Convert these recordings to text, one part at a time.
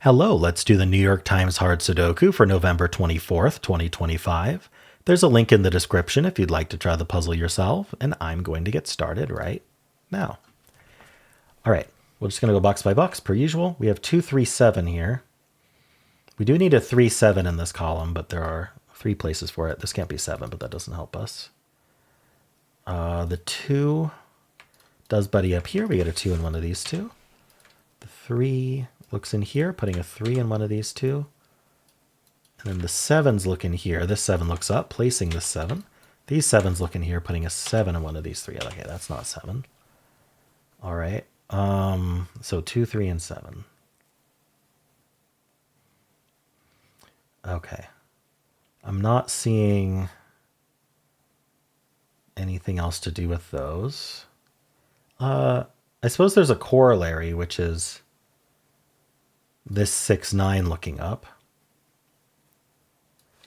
Hello, let's do the New York Times Hard Sudoku for November 24th, 2025. There's a link in the description if you'd like to try the puzzle yourself, and I'm going to get started right now. All right, we're just going to go box by box per usual. We have 2, 3, 7 here. We do need a 3, 7 in this column, but there are 3 places for it. This can't be 7, but that doesn't help us. The 2 does buddy up here. We get a 2 in one of these two. The 3 looks in here, putting a 3 in one of these two. And then the 7s look in here. This 7 looks up, placing this 7. These 7s look in here, putting a 7 in one of these 3. Okay, that's not 7. All right. So 2, 3, and 7. Okay. I'm not seeing anything else to do with those. I suppose there's a corollary, which is this 6, 9 looking up.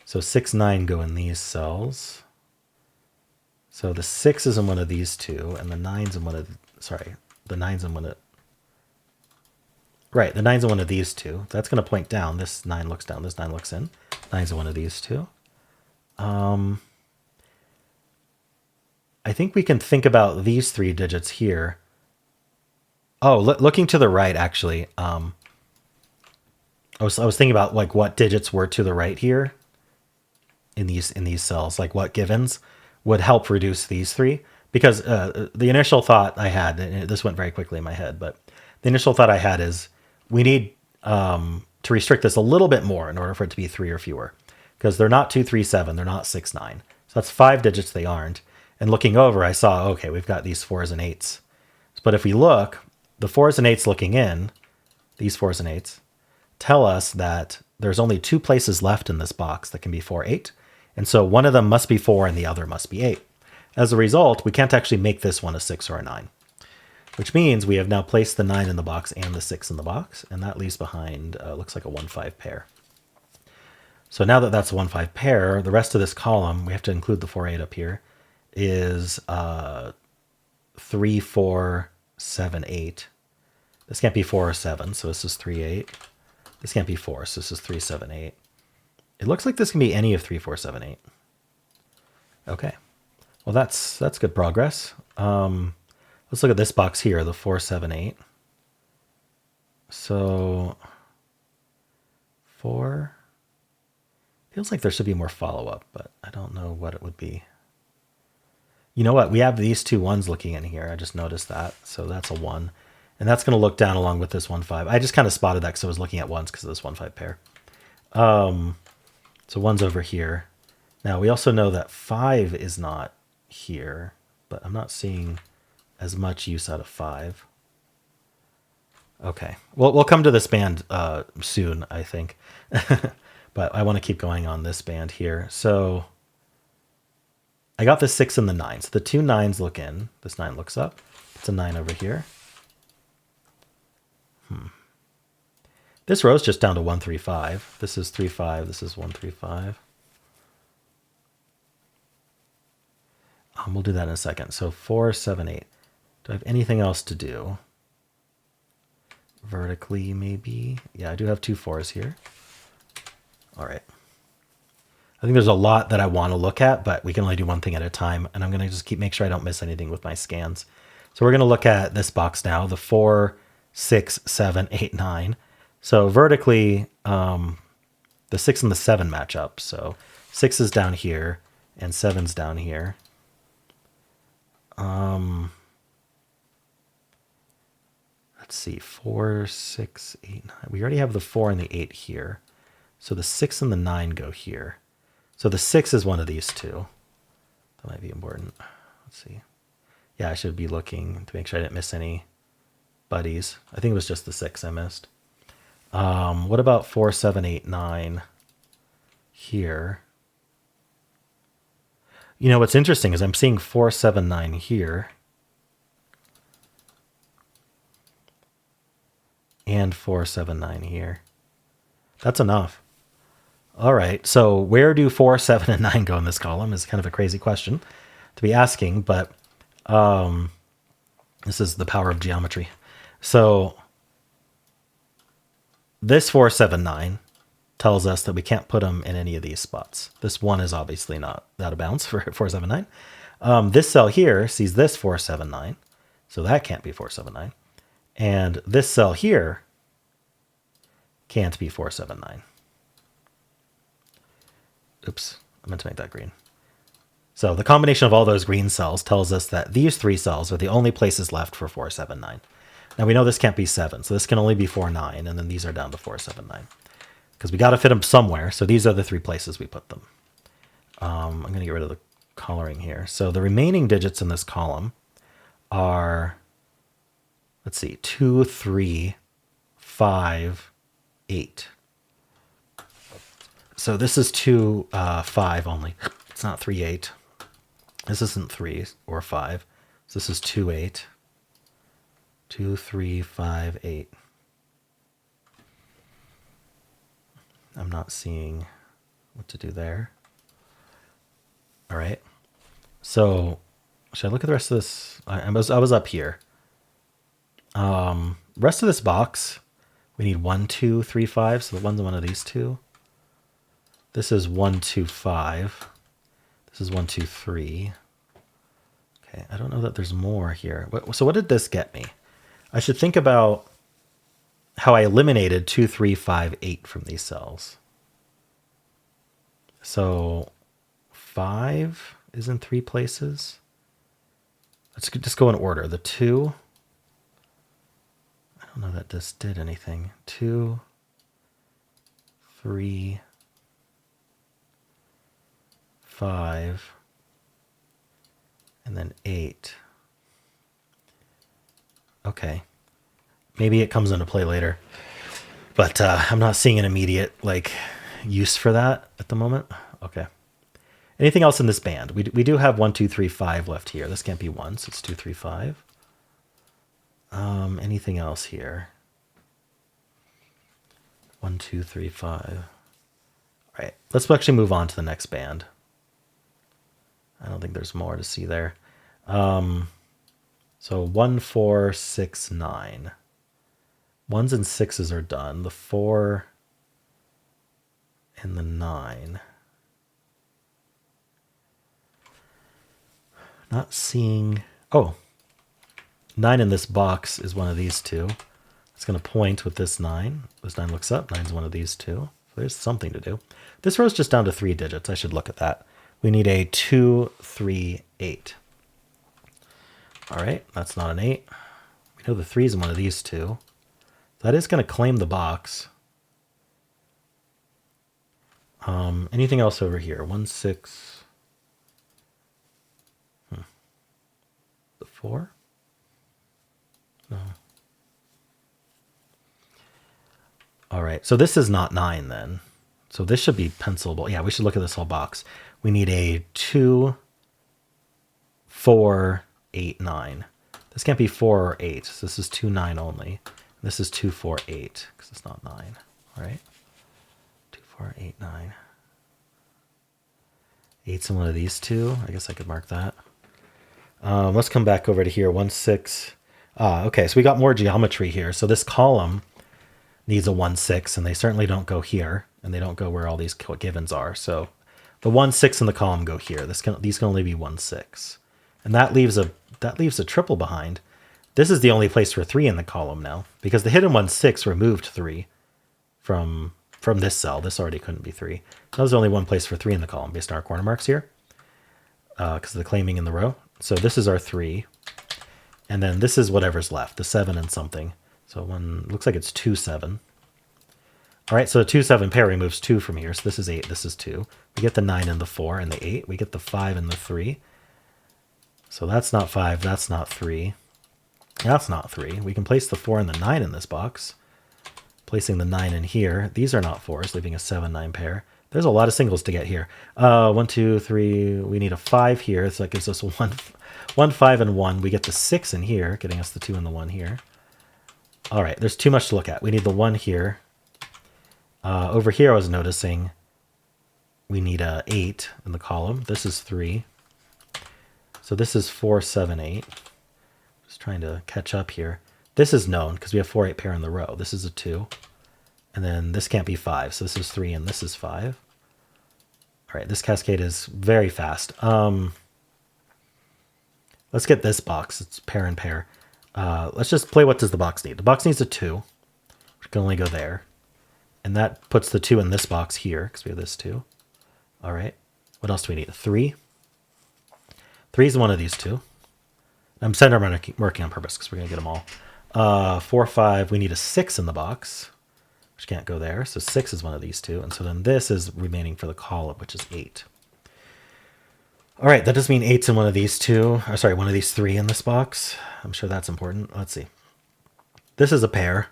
So 6, 9 go in these cells. So the 6 is in one of these two, and the 9's in one of, the 9's in one of, right, the 9's in one of these two. That's going to point down. This 9 looks down, this 9 looks in. 9's in one of these two. I think we can think about these 3 digits here. Oh, looking to the right, actually. I was thinking about like what digits were to the right here in these cells, like what givens would help reduce these 3. Because the initial thought I had, and this went very quickly in my head, but the initial thought I had is we need to restrict this a little bit more in order for it to be 3 or fewer. Because they're not 2, 3, 7, they're not 6, 9. So that's 5 digits they aren't. And looking over, I saw, okay, we've got these 4s and 8s. But if we look, the 4s and 8s looking in, these 4s and 8s, tell us that there's only 2 places left in this box that can be 4, 8. And so one of them must be 4 and the other must be 8. As a result, we can't actually make this one a 6 or a 9. Which means we have now placed the 9 in the box and the 6 in the box. And that leaves behind, looks like a 1, 5 pair. So now that that's a 1, 5 pair, the rest of this column, we have to include the 4, 8 up here, is 3, 4, 7, 8. This can't be 4 or 7, so this is 3, 8. This can't be 4, so this is 3, 7, 8. It looks like this can be any of 3, 4, 7, 8. Okay. Well, that's good progress. Let's look at this box here, the 4, 7, 8. So 4 feels like there should be more follow-up, but I don't know what it would be. You know what? We have these 2 1s looking in here. I just noticed that. So that's a 1. And that's going to look down along with this 1, 5. I just kind of spotted that because I was looking at 1s because of this 1, 5 pair. So 1's over here. Now, we also know that 5 is not here, but I'm not seeing as much use out of 5. Okay. Well, we'll come to this band soon, I think. But I want to keep going on this band here. So I got the 6 and the 9. So the 2 9s look in. This 9 looks up. It's a 9 over here. This row's just down to 1, 3, 5. This is 3, 5. This is 1, 3, 5. We'll do that in a second. So 4, 7, 8. Do I have anything else to do? Vertically, maybe. Yeah, I do have 2 4s here. All right. I think there's a lot that I want to look at, but we can only do one thing at a time. And I'm going to just make sure I don't miss anything with my scans. So we're going to look at this box now, the 4, 6, 7, 8, 9. So vertically, the 6 and the 7 match up. So 6 is down here and 7's down here. Let's see, 4, 6, 8, 9. We already have the 4 and the 8 here. So the 6 and the 9 go here. So the 6 is one of these 2. That might be important. Let's see. Yeah, I should be looking to make sure I didn't miss any buddies. I think it was just the 6 I missed. What about 4, 7, 8, 9 here? You know, what's interesting is I'm seeing 4, 7, 9 here. And 4, 7, 9 here. That's enough. All right, so where do 4, 7, and 9 go in this column is kind of a crazy question to be asking, but this is the power of geometry. So this 479 tells us that we can't put them in any of these spots. This 1 is obviously not out of bounds for 479. This cell here sees this 479, so that can't be 479. And this cell here can't be 479. Oops, I meant to make that green. So the combination of all those green cells tells us that these 3 cells are the only places left for 479. Now we know this can't be 7, so this can only be 49, and then these are down to 479. Because we got to fit them somewhere, so these are the 3 places we put them. I'm going to get rid of the coloring here. So the remaining digits in this column are, let's see, 2, 3, 5, 8. So this is 2, 5 only. It's not 3, 8. This isn't 3 or 5. So this is 2, 8. 2, 3, 5, 8. I'm not seeing what to do there. All right. So should I look at the rest of this? I was up here. Rest of this box, we need 1, 2, 3, 5. So the one's one of these two. This is 1, 2, 5. This is 1, 2, 3. Okay, I don't know that there's more here. So what did this get me? I should think about how I eliminated 2, 3, 5, 8 from these cells. So 5 is in 3 places. Let's just go in order. The 2, I don't know that this did anything. 2, 3, 5, and then 8. Okay. Maybe it comes into play later. But I'm not seeing an immediate use for that at the moment. Okay. Anything else in this band? We do have 1, 2, 3, 5 left here. This can't be 1, so it's 2, 3, 5. Anything else here? 1, 2, 3, 5. All right. Let's actually move on to the next band. I don't think there's more to see there. So 1, 4, 6, 9. 1s and 6s are done. The 4 and the 9. Not seeing... Oh, 9 in this box is one of these two. It's going to point with this 9. This 9 looks up. 9's one of these two. So there's something to do. This row's just down to 3 digits. I should look at that. We need a 2, 3, 8. All right, that's not an 8. We know the 3 is in one of these two. That is going to claim the box. Anything else over here? 1, 6. The 4? No. All right, so this is not 9 then. So this should be pencilable. Yeah, we should look at this whole box. We need a 2, 4, 8, 9. This can't be 4 or 8. So this is 2, 9 only. This is 2, 4, 8 because it's not 9. All right. 2, 4, 8, 9. 8's in one of these two. I guess I could mark that. Let's come back over to here. 1, 6. Okay, so we got more geometry here. So this column needs a 1, 6, and they certainly don't go here, and they don't go where all these givens are. So the 1, 6 in the column go here. These can only be 1, 6, and that leaves a triple behind. This is the only place for 3 in the column now, because the hidden 1, 6 removed 3 from this cell. This already couldn't be 3. So there's only one place for 3 in the column based on our corner marks here, because of the claiming in the row. So this is our 3, and then this is whatever's left, the 7 and something. So looks like it's 2, 7. All right, so the 2, 7 pair removes 2 from here. So this is 8, this is 2. We get the 9 and the 4 and the 8. We get the 5 and the 3. So that's not 5, that's not 3. That's not 3. We can place the 4 and the 9 in this box. Placing the 9 in here. These are not 4s, leaving a 7, 9 pair. There's a lot of singles to get here. 1, 2, 3. We need a 5 here, so that gives us a 1, 5, and 1. We get the 6 in here, getting us the 2 and the 1 here. All right, there's too much to look at. We need the 1 here. Over here, I was noticing we need a 8 in the column. This is 3. So this is 4, 7, 8. Just trying to catch up here. This is known because we have 4, 8 pair in the row. This is a 2. And then this can't be 5. So this is 3 and this is 5. All right, this cascade is very fast. Let's get this box. It's pair and pair. Let's just play what does the box need. The box needs a 2, which can only go there. And that puts the 2 in this box here, because we have this 2. All right. What else do we need? A 3. 3 is one of these two. I'm center working on purpose because we're going to get them all. 4, 5. We need a 6 in the box, which can't go there. So 6 is one of these two. And so then this is remaining for the column, which is 8. All right, that does mean 8's in one of these two. Or sorry, one of these 3 in this box. I'm sure that's important. Let's see. This is a pair.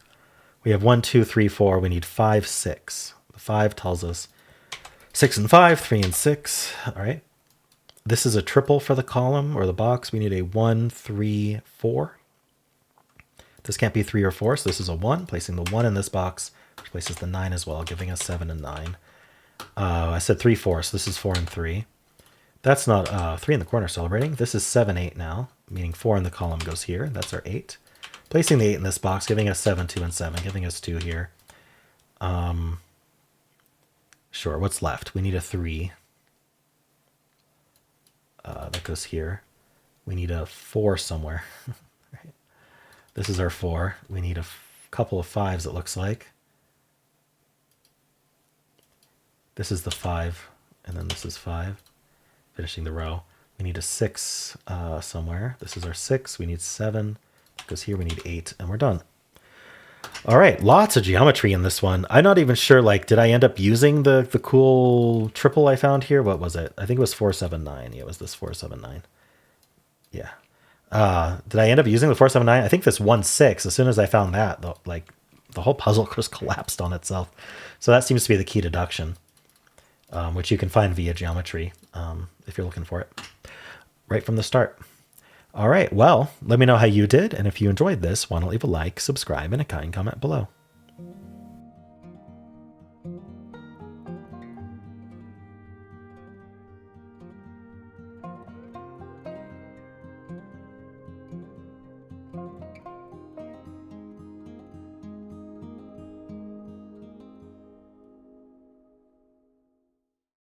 We have 1, 2, 3, 4. We need 5, 6. The 5 tells us 6 and 5, 3 and 6. All right. This is a triple for the column or the box. We need a 1, 3, 4. This can't be 3 or 4, so this is a 1. Placing the 1 in this box, which places the 9 as well, giving us 7 and 9. I said 3, 4, so this is 4 and 3. That's not 3 in the corner celebrating. This is 7, 8 now, meaning 4 in the column goes here. That's our 8. Placing the 8 in this box, giving us 7, 2, and 7, giving us 2 here. Sure, what's left? We need a 3. That goes here. We need a 4 somewhere. Right. This is our 4. We need a couple of 5s, it looks like. This is the 5, and then this is 5. Finishing the row. We need a 6 somewhere. This is our 6. We need 7. That goes here. We need 8, and we're done. All right, lots of geometry in this one. I'm not even sure, like, did I end up using the cool triple I found here? What was it? I think it was 479. Yeah, it was this 479. Yeah. Did I end up using the 479? I think this 1, 6, as soon as I found that, the whole puzzle just collapsed on itself. So that seems to be the key deduction, which you can find via geometry if you're looking for it right from the start. All right, well, let me know how you did, and if you enjoyed this, why don't leave a like, subscribe, and a kind comment below.